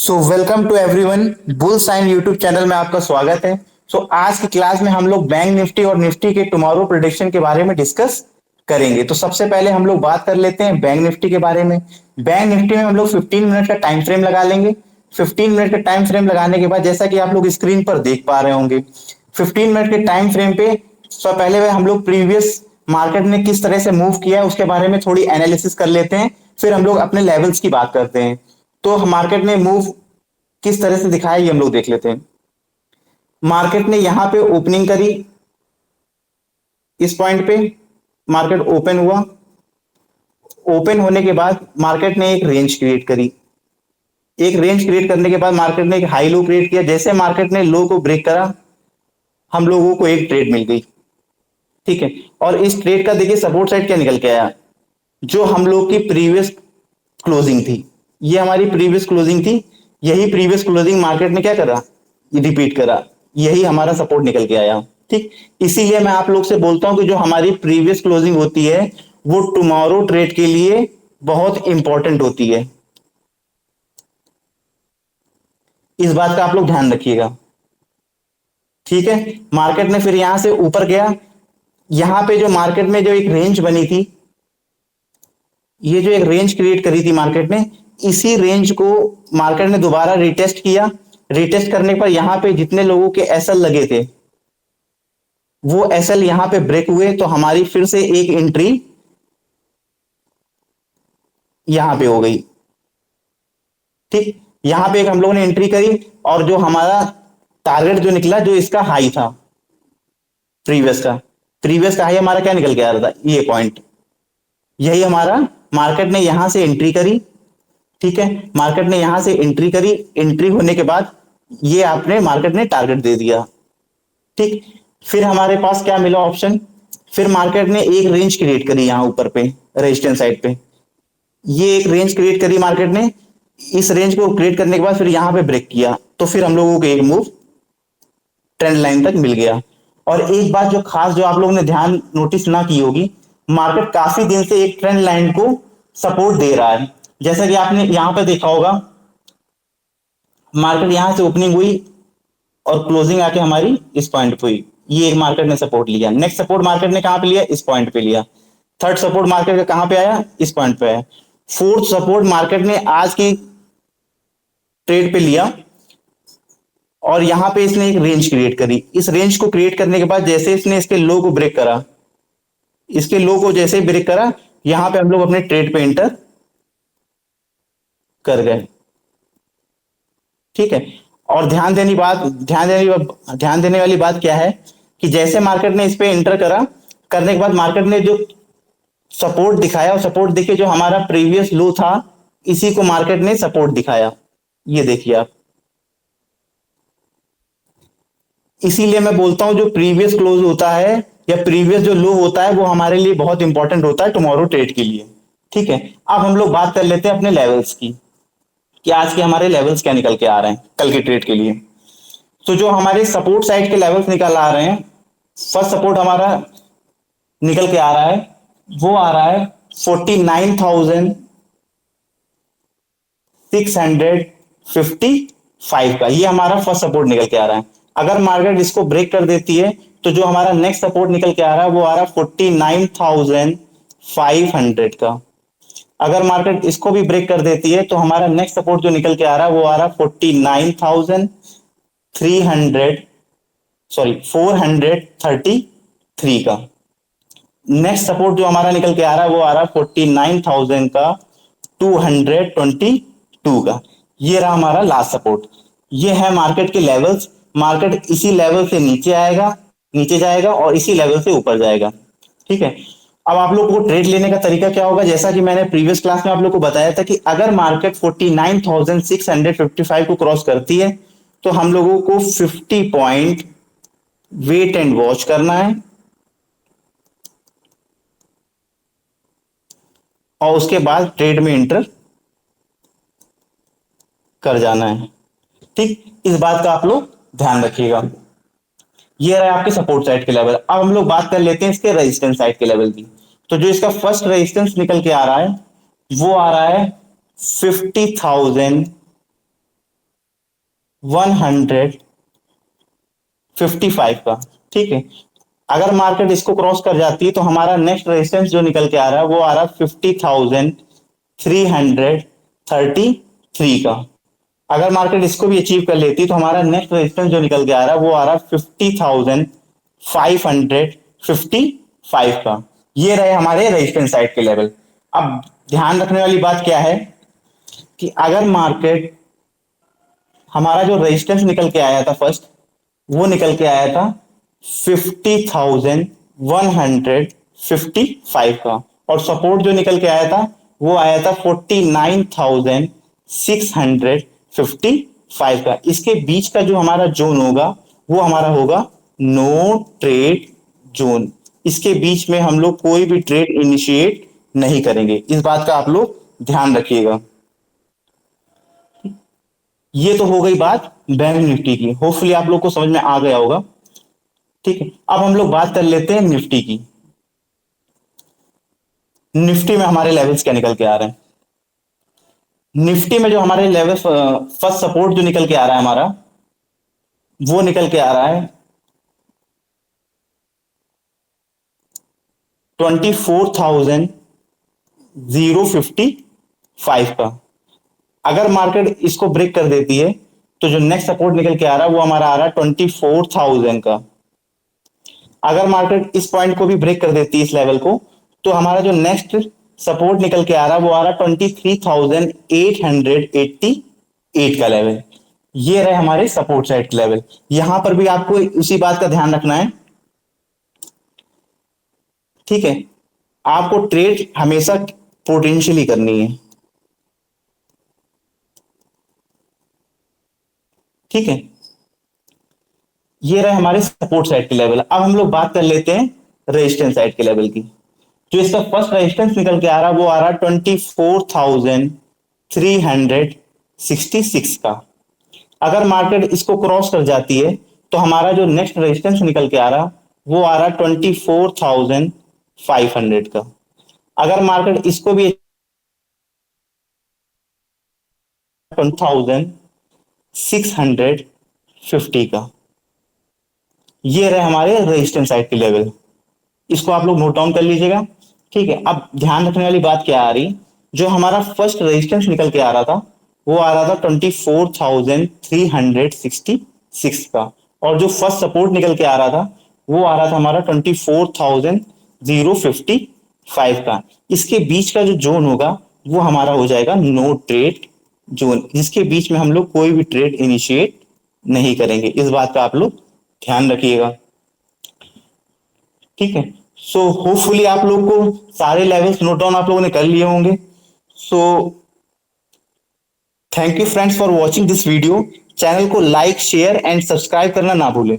So welcome to everyone. Bull sign YouTube channel में आपका स्वागत है। आज की क्लास में हम लोग बैंक निफ्टी और निफ्टी के टुमारो प्रेडिक्शन के बारे में डिस्कस करेंगे। तो सबसे पहले हम लोग बात कर लेते हैं बैंक निफ्टी के बारे में। बैंक निफ्टी में हम लोग 15 मिनट का टाइम फ्रेम लगा लेंगे। 15 मिनट का टाइम फ्रेम लगाने के बाद जैसा कि आप लोग स्क्रीन पर देख पा रहे होंगे, 15 मिनट के टाइम फ्रेम पे पहले हम लोग प्रीवियस मार्केट ने किस तरह से मूव किया है उसके बारे में थोड़ी एनालिसिस कर लेते हैं। फिर हम लोग अपने लेवल्स की बात करते हैं। तो मार्केट ने मूव किस तरह से दिखाया ये हम लोग देख लेते हैं। मार्केट ने यहां पे ओपनिंग करी, इस पॉइंट पे मार्केट ओपन हुआ। ओपन होने के बाद मार्केट ने एक रेंज क्रिएट करी। एक रेंज क्रिएट करने के बाद मार्केट ने एक हाई लो क्रिएट किया। जैसे मार्केट ने लो को ब्रेक करा, हम लोगों को एक ट्रेड मिल गई। ठीक है, और इस ट्रेड का देखिए सपोर्ट साइड क्या निकल के आया, जो हम लोग की प्रीवियस क्लोजिंग थी। ये हमारी प्रीवियस क्लोजिंग थी। यही प्रीवियस क्लोजिंग मार्केट ने क्या करा, रिपीट करा। यही हमारा सपोर्ट निकल के आया। ठीक, इसीलिए मैं आप लोग से बोलता हूं कि जो हमारी प्रीवियस क्लोजिंग होती है वो टुमारो ट्रेड के लिए बहुत इंपॉर्टेंट होती है। इस बात का आप लोग ध्यान रखिएगा। ठीक है, मार्केट ने फिर यहां से ऊपर गया। यहां पे जो मार्केट में जो एक रेंज बनी थी, ये जो एक रेंज क्रिएट करी थी मार्केट ने, इसी रेंज को मार्केट ने दोबारा रिटेस्ट किया। रिटेस्ट करने पर यहां पे जितने लोगों के एसएल लगे थे वो एसएल यहां पे ब्रेक हुए, तो हमारी फिर से एक एंट्री यहां पे हो गई। ठीक, यहां पे एक हम लोगों ने एंट्री करी और जो हमारा टारगेट जो निकला, जो इसका हाई था प्रीवियस का हाई हमारा क्या निकल के आ रहा था, ये पॉइंट। यही हमारा मार्केट ने यहां से एंट्री करी। ठीक है, मार्केट ने यहां से एंट्री करी। एंट्री होने के बाद ये आपने मार्केट ने टारगेट दे दिया। ठीक, फिर हमारे पास क्या मिला ऑप्शन, फिर मार्केट ने एक रेंज क्रिएट करी यहां ऊपर पे रेजिस्टेंस साइड पे। ये एक रेंज क्रिएट करी मार्केट ने। इस रेंज को क्रिएट करने के बाद फिर यहां पे ब्रेक किया, तो फिर हम लोगों को एक मूव ट्रेंड लाइन तक मिल गया। और एक बात जो खास जो आप लोगों ने ध्यान नोटिस ना की होगी, मार्केट काफी दिन से एक ट्रेंड लाइन को सपोर्ट दे रहा है। जैसा कि आपने यहां पे देखा होगा, मार्केट यहां से ओपनिंग हुई और क्लोजिंग आके हमारी इस पॉइंट पे हुई। ये एक मार्केट ने सपोर्ट लिया। नेक्स्ट सपोर्ट मार्केट ने कहां पे लिया, इस पॉइंट पे लिया। थर्ड सपोर्ट मार्केट का कहां पे आया, इस पॉइंट पे आया। फोर्थ सपोर्ट मार्केट ने आज की ट्रेड पे लिया और यहां पे इसने एक रेंज क्रिएट करी। इस रेंज को क्रिएट करने के बाद जैसे इसने इसके लो को ब्रेक करा, इसके लो को जैसे ही ब्रेक करा, यहां पे हम लोग अपने ट्रेड पे एंटर कर गए। ठीक है, और ध्यान देने वाली बात क्या है कि जैसे मार्केट ने इस पे एंटर करा, करने के बाद मार्केट ने जो सपोर्ट दिखाया, और सपोर्ट देखिए जो हमारा प्रीवियस लो था, इसी को मार्केट ने सपोर्ट दिखाया। ये देखिए आप। इसीलिए मैं बोलता हूं जो प्रीवियस क्लोज होता है या प्रीवियस जो लो होता है वो हमारे लिए बहुत इंपॉर्टेंट होता है टुमारो ट्रेड के लिए। ठीक है, अब हम लोग बात कर लेते हैं अपने लेवल्स की, कि आज के हमारे लेवल्स क्या निकल के आ रहे हैं कल के ट्रेड के लिए। तो जो हमारे सपोर्ट साइड के लेवल्स निकल आ रहे हैं, फर्स्ट सपोर्ट हमारा निकल के आ रहा है, वो आ रहा है 49,655 का। ये हमारा फर्स्ट सपोर्ट निकल के आ रहा है। अगर मार्केट इसको ब्रेक कर देती है तो जो हमारा नेक्स्ट सपोर्ट निकल के आ रहा है वो आ रहा है 49,500 का। अगर मार्केट इसको भी ब्रेक कर देती है तो हमारा नेक्स्ट सपोर्ट जो निकल के आ रहा है वो आ रहा है 49,300, सॉरी 433 का। नेक्स्ट सपोर्ट जो हमारा निकल के आ रहा है वो आ रहा है 49,000 का 222 का। ये रहा हमारा लास्ट सपोर्ट। ये है मार्केट के लेवल्स। मार्केट इसी लेवल से नीचे आएगा, नीचे जाएगा और इसी लेवल से ऊपर जाएगा। ठीक है, अब आप लोग को ट्रेड लेने का तरीका क्या होगा, जैसा कि मैंने प्रीवियस क्लास में आप लोग को बताया था कि अगर मार्केट 49,655 को क्रॉस करती है तो हम लोगों को 50 पॉइंट वेट एंड वॉच करना है और उसके बाद ट्रेड में एंटर कर जाना है। ठीक, इस बात का आप लोग ध्यान रखिएगा। ये रहे आपके सपोर्ट साइड के लेवल। अब हम लोग बात कर लेते हैं इसके रेजिस्टेंस साइड के लेवल की। तो जो इसका फर्स्ट रेजिस्टेंस निकल के आ रहा है वो आ रहा है 50,000 155 का। ठीक है, अगर मार्केट इसको क्रॉस कर जाती है तो हमारा नेक्स्ट रेजिस्टेंस जो निकल के आ रहा है वो आ रहा है 50,333 का। अगर मार्केट इसको भी अचीव कर लेती तो हमारा नेक्स्ट रेजिस्टेंस जो निकल के आ रहा है वो आ रहा है 50,555 का। ये रहे हमारे रेजिस्टेंस साइड के लेवल। अब ध्यान रखने वाली बात क्या है कि अगर मार्केट हमारा जो रेजिस्टेंस निकल के आया था फर्स्ट, वो निकल के आया था 50,155 का, और सपोर्ट जो निकल के आया था वो आया था 49,655 का। इसके बीच का जो हमारा जोन होगा वो हमारा होगा नो ट्रेड जोन। इसके बीच में हम लोग कोई भी ट्रेड इनिशिएट नहीं करेंगे, इस बात का आप लोग ध्यान रखिएगा। ये तो हो गई बात बैंक निफ्टी की, होपफुली आप लोग को समझ में आ गया होगा। ठीक है, अब हम लोग बात कर लेते हैं निफ्टी की। निफ्टी में हमारे लेवल्स क्या निकल के आ रहे हैं। निफ्टी में जो हमारे लेवल फर्स्ट सपोर्ट जो निकल के आ रहा है हमारा, वो निकल के आ रहा है 24,055 का। अगर मार्केट इसको ब्रेक कर देती है तो जो नेक्स्ट सपोर्ट निकल के आ रहा है वो हमारा आ रहा है 24,000 का। अगर मार्केट इस पॉइंट को भी ब्रेक कर देती है, इस लेवल को, तो हमारा जो नेक्स्ट सपोर्ट निकल के आ रहा है वो आ रहा है 23,888 का लेवल। ये रहे हमारे सपोर्ट साइड लेवल। यहां पर भी आपको उसी बात का ध्यान रखना है। ठीक है, आपको ट्रेड हमेशा पोटेंशियली करनी है। ठीक है, ये रहे हमारे सपोर्ट साइड के लेवल। अब हम लोग बात कर लेते हैं रेजिस्टेंस साइड के लेवल की। जो इसका फर्स्ट रेजिस्टेंस निकल के आ रहा है वो आ रहा है 24,366 का। अगर मार्केट इसको क्रॉस कर जाती है तो हमारा जो नेक्स्ट रेजिस्टेंस निकल के आ रहा वो आ रहा 24,500 का। अगर मार्केट इसको भी 20,650 का। ये रहे हमारे रेजिस्टेंस साइड के लेवल, इसको आप लोग नोट डाउन कर लीजिएगा। ठीक है, अब ध्यान रखने वाली बात क्या आ रही, जो हमारा फर्स्ट रेजिस्टेंस निकल के आ रहा था वो आ रहा था 24,366 का, और जो फर्स्ट सपोर्ट निकल के आ रहा था वो आ रहा था हमारा 24,055 का। इसके बीच का जो जोन होगा वो हमारा हो जाएगा नो ट्रेड जोन, जिसके बीच में हम लोग कोई भी ट्रेड इनिशिएट नहीं करेंगे। इस बात का आप लोग ध्यान रखिएगा। ठीक है, सो होपफुली आप लोग को सारे लेवल्स नोट डाउन आप लोगों ने कर लिए होंगे। So thank you friends for watching this video. Channel को लाइक शेयर एंड सब्सक्राइब करना ना भूलें।